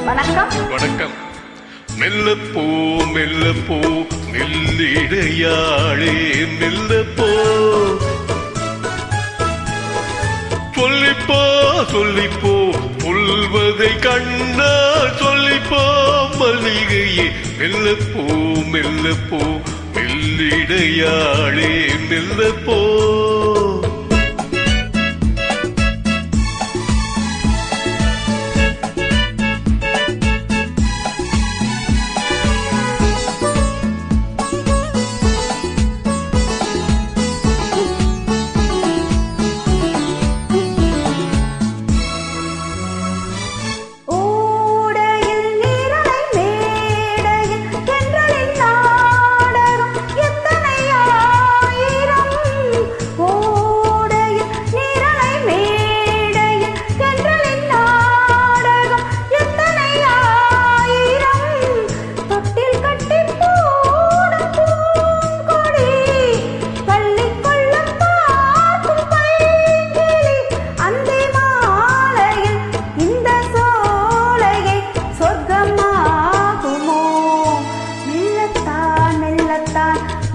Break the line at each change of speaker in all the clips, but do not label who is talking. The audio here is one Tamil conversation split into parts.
வணக்கம். மெல்லப்போ மெல்லப்போ மெல்லிடையாளே மெல்லப்போ, சொல்லிப்போ சொல்லிப்போ சொல்வதை கண்ணால் சொல்லிப்போ மல்லிகையே, மெல்லப்போ மெல்லப்போ மெல்லிடையாளே மெல்லப்போ.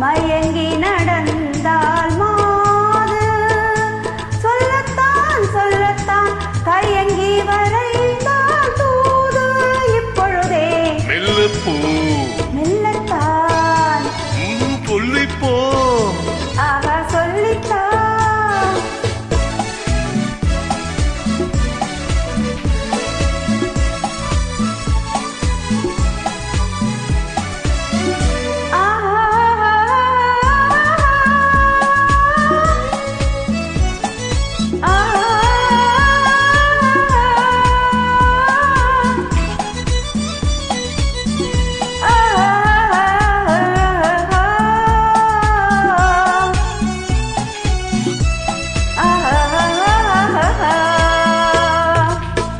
மயங்கி நடந்தால் மாது சொல்லத்தான் சொல்லத்தான் கையங்கி வரைந்தால் தூது இப்பொழுதே
மெல்லப்போ
மெல்லத்தான்
சொல்லிப்போ
ஆக சொல்லித்தான்.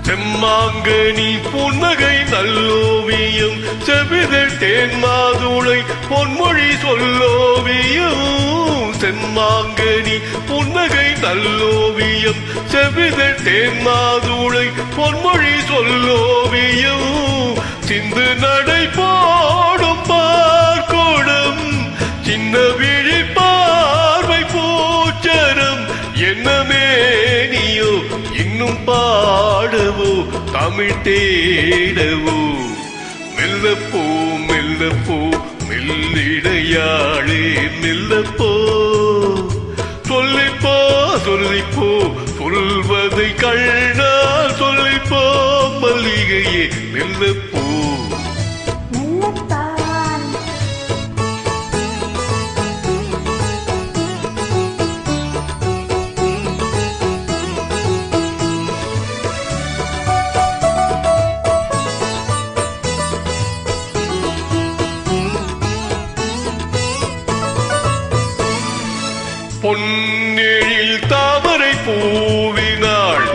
செம்மாங்கனி புன்னகை நல்லோவியம், செவிதழ் தேன் மாதுளை பொன்மொழி சொல்லோவியம். செம்மாங்கனி புன்னகை நல்லோவியம், செவிதழ் தேன் மாதுளை பொன்மொழி சொல்லோவியம். சிந்து நடை போடும் பார்க்கோடும் சின்ன விழி பார்வை பூச்சரம், என்னமே நீயோ இன்னும் பாடவோ தமிழ் தேடவோ. மெல்லப்போ மெல்லப்போ மெல்லிடையாளே மெல்லப்போ, சொல்லிப்போ சொல்லிப்போ சொல்வதை கண்ணால் சொல்லிப்போ மல்லிகையே மெல்லப்போ. பொன்னெழில் தாமரை பூவினாள்,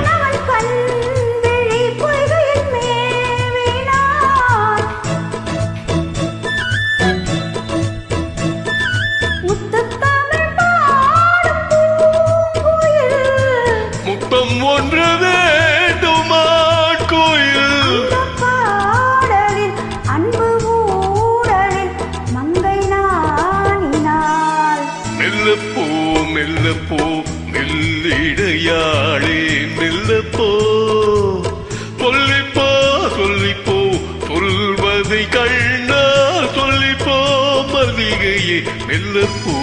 முத்தம் ஒன்று வேண்டுமான் கோயில். மெல்லப்போ மெல்லப்போ மெல்லிடையாளே மெல்லப்போ, சொல்லிப்போ சொல்லிப்போ சொல்வதை கண்ணால் சொல்லிப்போ மல்லிகையே மெல்லப்போ.